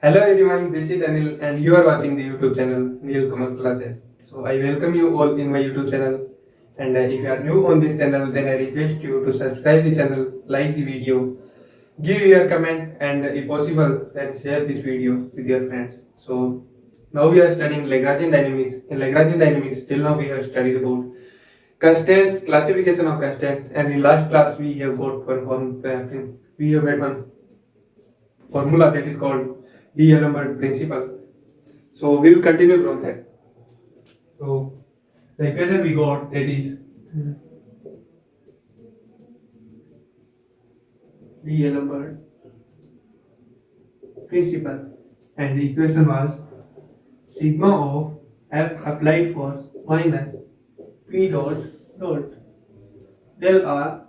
Hello everyone, this is Anil and you are watching the YouTube channel Neil Kamal Classes. So I welcome you all in my YouTube channel, and if you are new on this channel, then I request you to subscribe the channel, like the video, give your comment, and if possible then share this video with your friends. So now we are studying Lagrangian dynamics. In Lagrangian dynamics till now we have studied about constraints, classification of constraints, and in last class we have got we have had one formula that is called Alembert principle. So we will continue from that. So the equation we got, that is Alembert principle, and the equation was sigma of F applied force minus P dot del R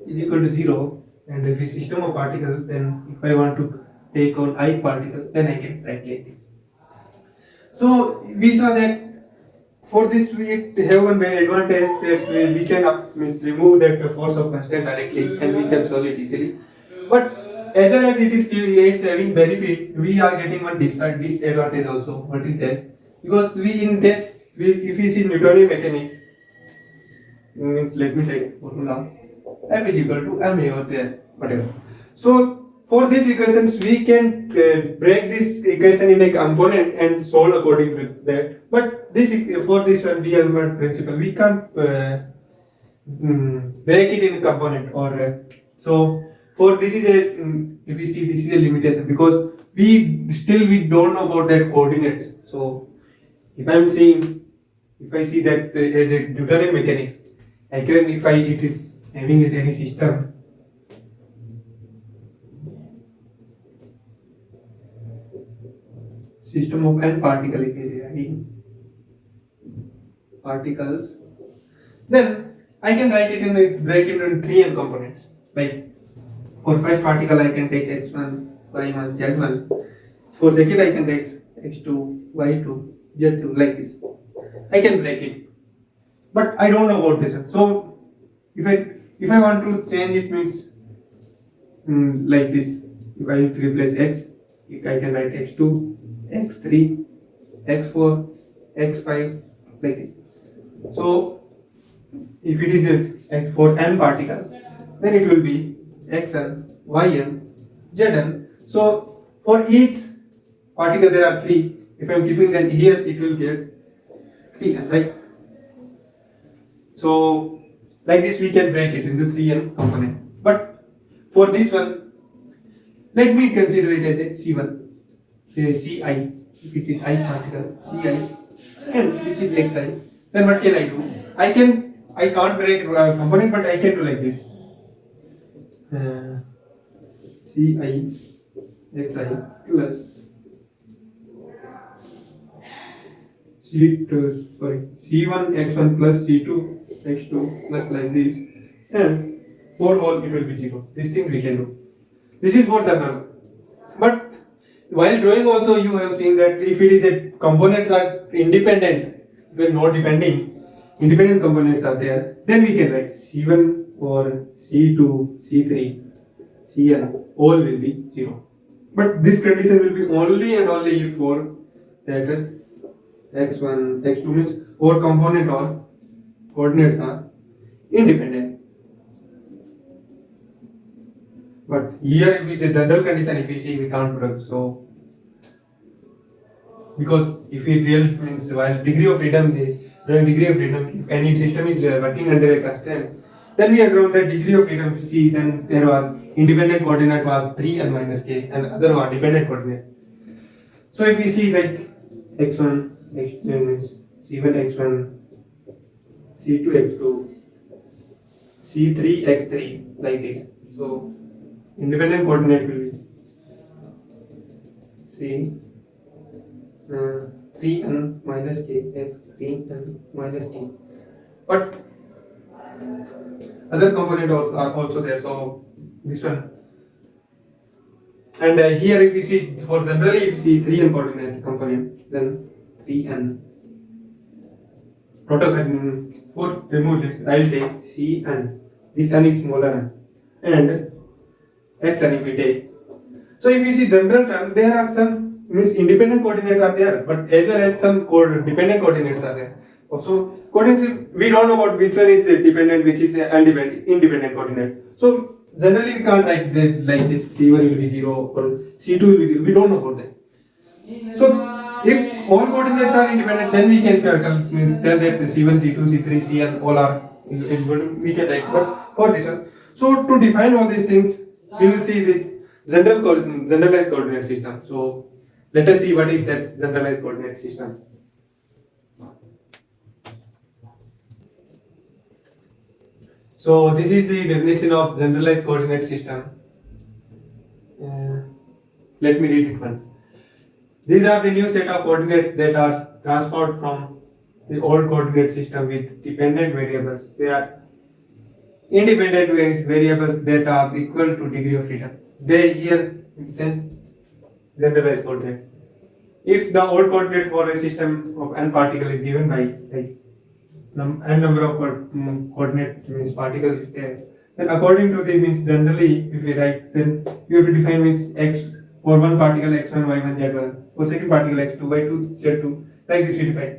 is equal to 0. And if it's system of particles, then if I want to take on I particle, then I can write like this. So we saw that for this we have one advantage that we can remove that force of constant directly and we can solve it easily. But as well as it's having benefit, we are getting one disadvantage also. What is that? Because if we see Newtonian mechanics, means let me take formula. F is equal to ma over there, whatever. So for these equations we can break this equation in a component and solve according to that. But for this one Alembert principle we can't break it in a component so for this is a if we see this is a limitation because we don't know about that coordinates. So if I see that as a Newtonian mechanics, I can it is having any system of n particle, if is having particles, then I can break it into 3n components. Like for first particle I can take x1, y1, z1. For second I can take x2, y2, z2, like this. I can break it, but I don't know about this one. So if I want to change it, means like this. If I replace x, I can write x2, x3, x4, x5, like this. So if it is for n particle, then it will be xn, yn, zn. So for each particle there are 3. If I am keeping them here, it will get 3n, right? So like this we can break it into 3n component. But for this one, let me consider it as a C1, Ci, which is I particle, Ci, and this is Xi. Then what can I do? I can't break a component, but I can do like this. Ci, Xi plus C1 x1 plus C2 x2 plus like this, and for all it will be 0. This thing we can do. This is for general. But while drawing also you have seen that if it is a components are independent, when not depending, independent components are there, then we can write C1 or C2, C3, Cn, all will be 0. But this condition will be only and only if for that x1, x2 means all component or coordinates are independent. But here if it's a general condition, if we see we can't produce. So because if it real means while degree of freedom, if any system is working under a constraint, then we have drawn the degree of freedom. We see then there was independent coordinate was 3 and minus k, and other was dependent coordinate. So if we see like x1, x2 means c1 x1, c2 x2, c3 x3, like this. So independent coordinate will be 3 and minus k, x 3 and minus k. But other component are also there. So this one, and here if we see for generally if we see 3n coordinate component, then 3n total. For remove this, I will take Cn. This n is smaller n, and xn if we take. So if you see general term, there are some means independent coordinates are there, but as well as some dependent coordinates are there. Also, coordinates we don't know about which one is dependent, which is independent coordinate. So generally we can't write that like this C1 will be 0 or C2 will be 0. We don't know about that. So if all coordinates are independent, then we can tell that C1, C2, C3, Cn all are independent. We can write. But for this one, so to define all these things, we will see the generalized coordinate system. So let us see what is that generalized coordinate system. So this is the definition of generalized coordinate system. Let me read it once. These are the new set of coordinates that are transferred from the old coordinate system with dependent variables. They are independent variables that are equal to degree of freedom. They here sense generalized coordinate. If the old coordinate for a system of n particle is given by like n number of coordinate means particles is there, then according to the means generally if we write, then you have to define means x for one particle x1, y1, z1, for second particle x2, y2, z2, like this we define.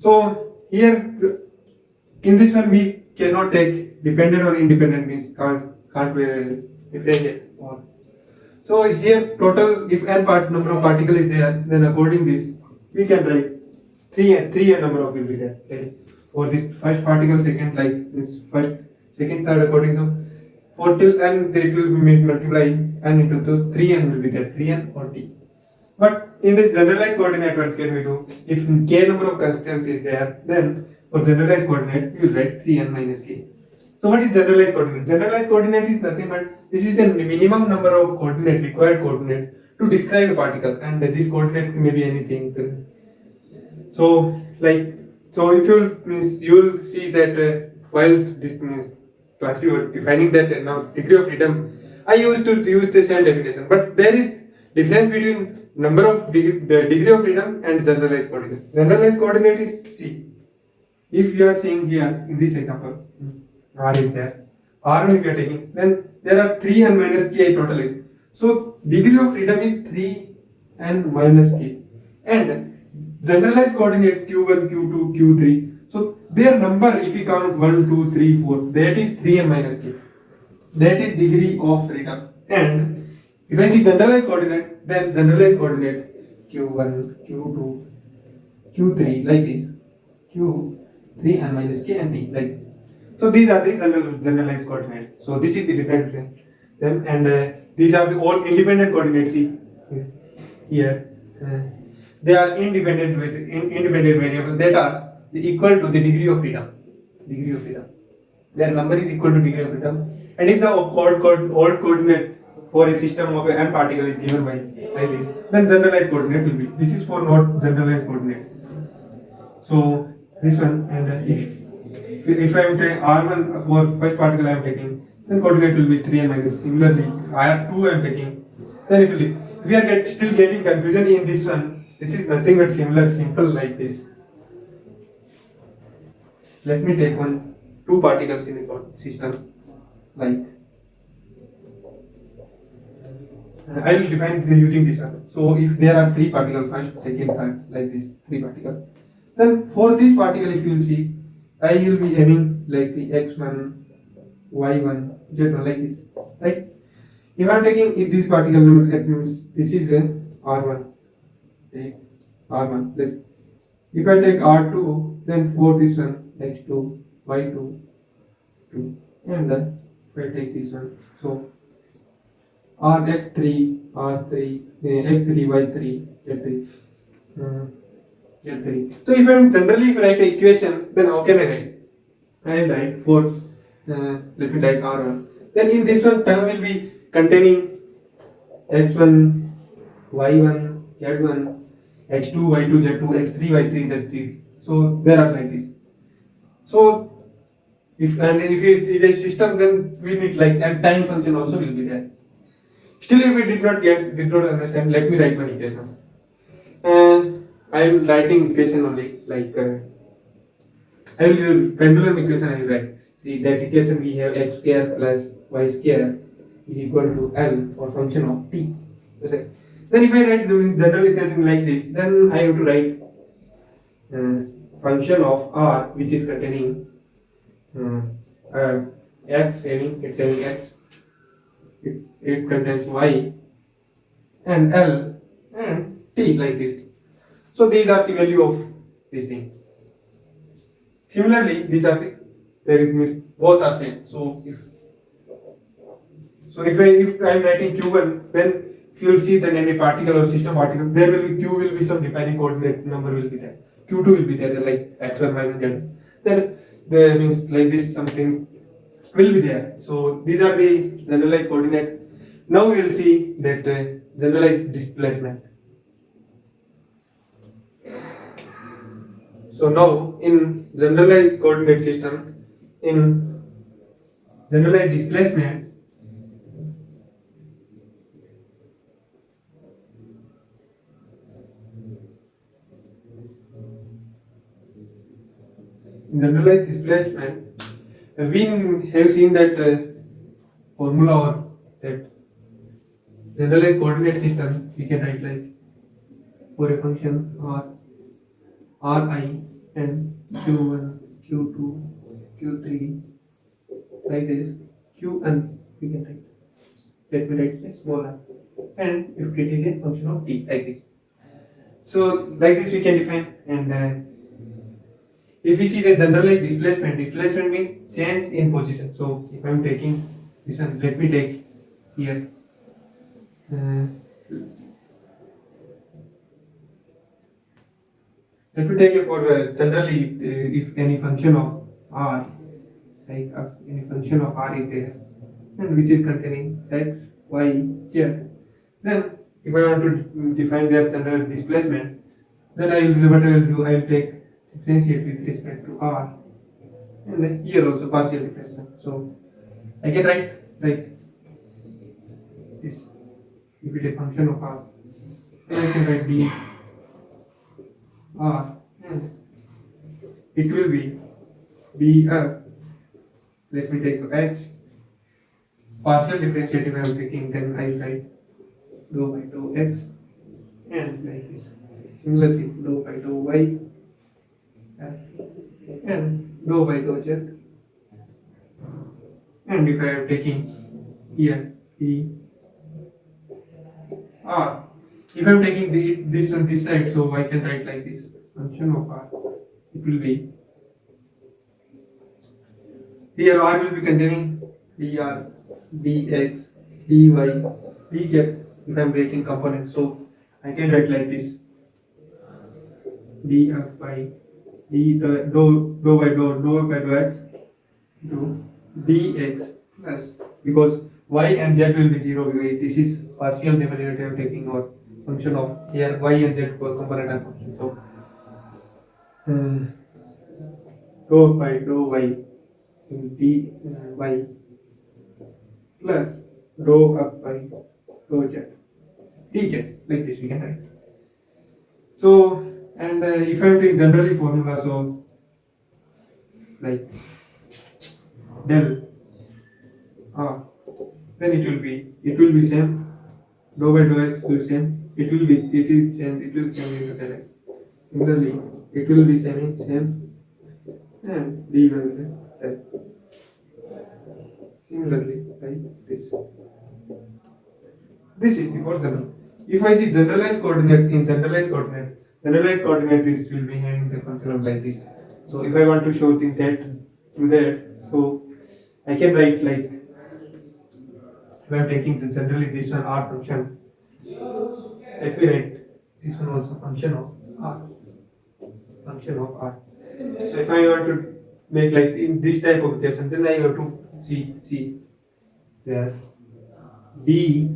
So here in this one we cannot take dependent or independent means can't differentiate. So here total if n number of particle is there, then according this we can write 3n number of will be there. Okay. For this first particle, second like this first, second, third according to for till n they will be multiply n into 3n will be there, 3n or t. But in this generalized coordinate, what can we do? If k number of constraints is there, then for generalized coordinate we will write 3n minus k. So what is generalized coordinate? Generalized coordinate is nothing but this is the minimum number of coordinate required coordinate to describe a particle, and this coordinate may be anything. So like if you will see that while this means class you are defining that now degree of freedom, I used to use the same definition, but there is difference between number of degree of freedom and generalized coordinate. Generalized coordinate is C. If you are seeing here in this example, R is there, R1 if you are taking, then there are 3n minus k totally. So degree of freedom is 3n minus k, and generalized coordinates q1, q2, q3. So their number, if you count 1, 2, 3, 4, that is 3n minus k. That is degree of freedom. And if I see generalized coordinate, then generalized coordinate q1, q2, q3 like this, q3 n minus k and t like this. So these are the generalized coordinates. So this is the difference between them, and these are the all independent coordinates. See here, they are independent variables that are equal to the degree of freedom. Degree of freedom. Their number is equal to degree of freedom. And if the old coordinate for a system of n particle is given by like this, then generalized coordinate will be. This is for not generalized coordinate. So this one, and if I am taking R1 for first particle I am taking, then coordinate will be 3n minus. Similarly, R2 I am taking, then it will be. We are still getting confusion in this one. This is nothing but simple like this. Let me take two particles in a system like. I will define this using this one. So if there are three particles, first, second, third, like this, three particles, then for this particle, if you will see, I will be having like the x1, y1, z1 like this, right? If I am taking this particle number, that means this is R1. Take R1. If I take R2, then for this one, x2, y2, 2, and then if I take this one, so Rx3, R3, x3, y3, z3, z3. So if I am generally write an equation, then how can I write? I will write for let me type R1. Then in this one term will be containing x1, y1, z1, x2, y2, z2, x3, y3, z3. So there are like this. So if it is a system, then we need like, and time function also will be there. Still, if we did not understand, let me write one equation. I am writing equation only like I will use pendulum equation. I will write. See that equation we have x square plus y square is equal to L for function of t. Then if I write the general equation like this, then I have to write function of R which is containing x having x, it contains y and L and T like this. So these are the value of this thing. Similarly, these are the both are same. So if I am writing Q1, then if you will see that any particle or system particle, there will be Q will be some defining coordinate number will be there. Q2 will be there like x1 minus z. Then there means like this something will be there. So these are the generalized coordinate. Now we will see that generalized displacement. So now in generalized coordinate system, in generalized displacement, we have seen that formula or that generalized coordinate system we can write like for a function Ri and Q1, Q2, Q3 like this, Qn we can write. Let me write a small r and if it is a function of t like this. So like this we can define, and if we see the generalized displacement means change in position. So if I am taking this one, let me take here. Let me take it for generally if any function of r, like any function of r is there, and which is containing x, y, z, then if I want to define their general displacement, then I will take differentiate with respect to r, and then here also partial differentiation. So I can write like this. If it is a function of r, then I can write d r, and it will be dr. Let me take x. Partial differentiative I am taking, then I write dou by dou x, and like this. Similarly, dou by dou y and dou by dou z. And if I am taking here d r, if I am taking this on this side, so I can write like this. Function of r, it will be here r will be containing dr, dx, dy, dz. If I am breaking components, so I can write like this. df by dou by dou x into dx plus, because y and z will be 0, this is partial derivative taking or function of here y and z component and function. So dou by dou y in dy plus dou up by dou z dz, like this we can write. So and if I am taking generally formula, so like del r, then it will be same. Dou by dou x will be same. It will change into del x. Similarly, it will be same, and d will be del. Similarly, like this. This is the original. If I see generalized coordinate in generalized coordinate is will be having the function of like this. So if I want to show that, so I can write like, if I am taking generally this one r function, let me write this one also function of r. So if I want to make like in this type of equation, then I have to see there d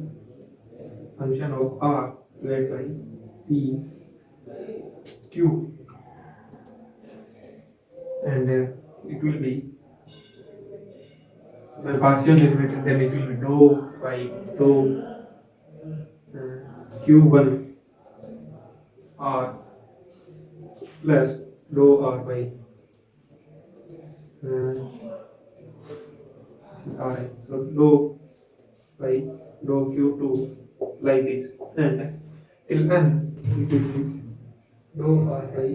function of r divided by p q, and it will be by partial derivative, then it will be dou by dou q1 r plus dou r by r. So dou by dou q2 like this, and till n it will be rho r by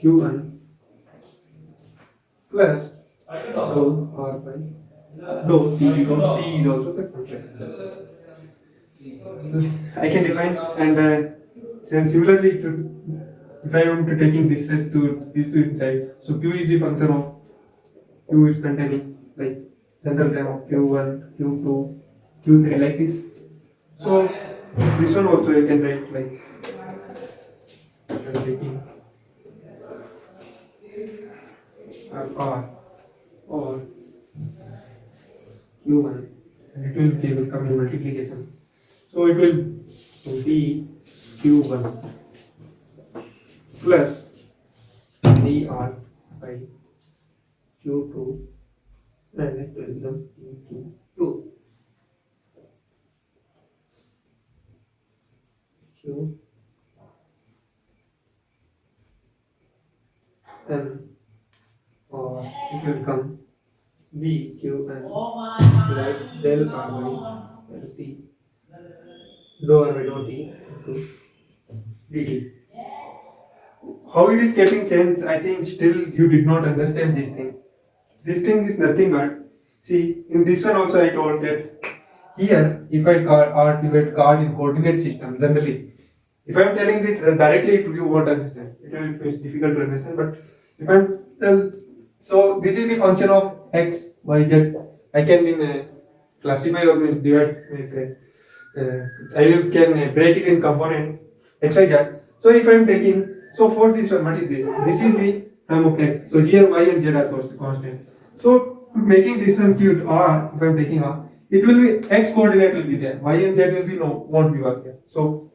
q1 plus rho r by rho t, because t is also the function. I can define, and similarly if I am to taking this set to these two inside, so q is the function of q is containing like general term of q1, q2, q3 like this. So this one also I can write like I am taking r or q1, and it will become a multiplication. So it will be q1 plus dr by q2, and it will become q2 q n, or it will become b q n plus del r by del t rho r by rho t into dt. How it is getting changed, I think still you did not understand this thing. This thing is nothing but, see, in this one also I told that here if I divide card in coordinate system, generally if I am telling it directly you won't understand, it will be difficult to understand, but if I am tell, so this is the function of x, y, z, I can classify or means divide I can break it in component x, y, z. So if I am taking, so for this one, what is this? This is the term of x. So here y and z are constant. So making this one cute r, if I am taking r, it will be x coordinate will be there. Y and z will be won't be work here. So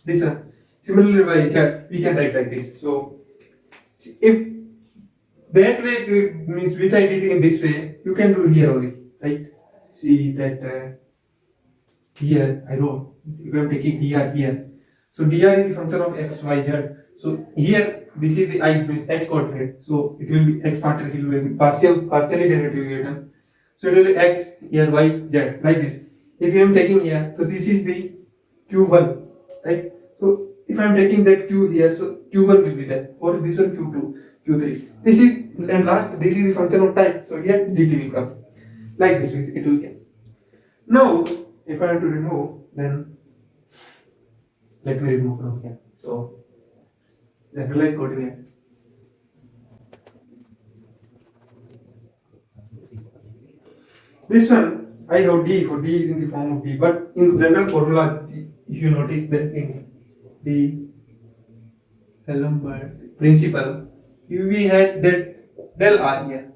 this one. Similarly by z we can write like this. So if that way means which I did in this way, you can do here only, right? See that here I wrote, if I am taking dr here. So dr is the function of x, y, z. So here this is the I means x coordinate. So it will be x part, it will be partially derivative given. So it will be x here, y, z like this. If I am taking here, so this is the q1, right? So if I am taking that q here, so q1 will be there, or this one q2, q3. This is, and last this is the function of time. So here dt will come like this. It will get. Now if I have to remove, then let me remove from here. So generalized coordinate. This one I have d, for d is in the form of d, but in general formula, if you notice that in the Alembert principle, we had that del r here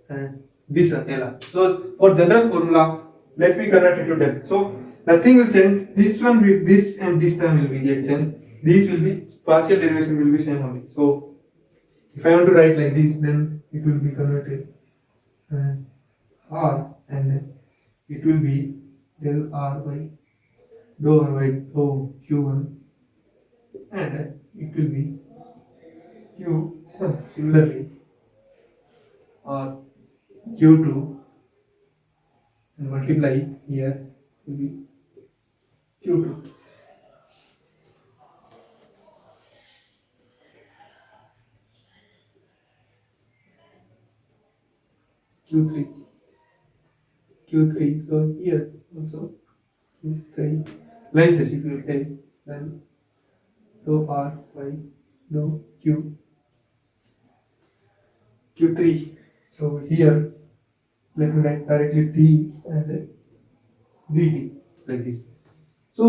and this one del r. So for general formula, let me convert it to del. So nothing will change. This one with this and this term will be get changed. These will be partial derivation will be same only. So if I want to write like this, then it will be converted r, and then it will be del r by rho r by rho q1, and it will be q1 similarly or q2, and multiply here will be q2. q3, so here also q3 like this. If you take, then rho r by rho q3. So here let me write directly t and dt like this. So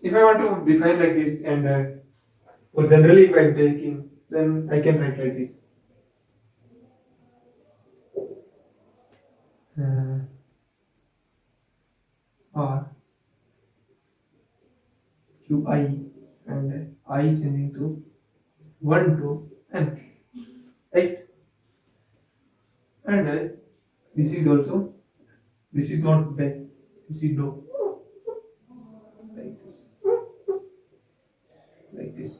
if I want to define like this, and for generally if I am taking, then I can write like this. R qi, and I changing to 1 to n, right? And this is also, this is not back, this is no, like this.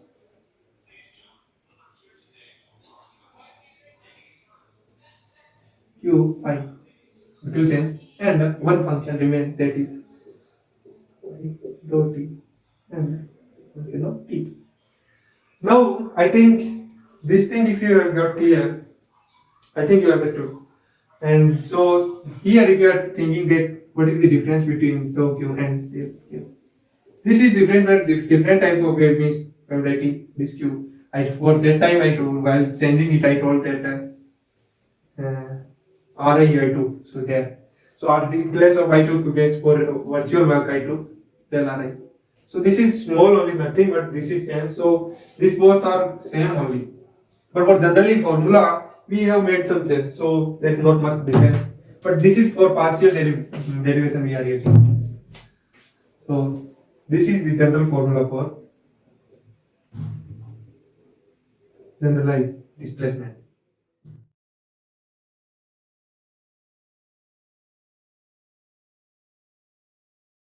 Qi, it will change, and and one function remains, that is rho t and function of t. Now I think this thing, if you have got clear, I think you understood. And so here, if you are thinking that what is the difference between tau q and q, this is different, but different type of wave means I am writing this q. For that time I told, while changing it I told that Ri I2, so there. So in place of I2 gets for virtual work I2 del Ri. So this is small only, nothing but this is changed. So these both are same only. But for generally formula we have made some change, so there is not much difference. But this is for partial derivation we are using. So this is the general formula for generalized displacement.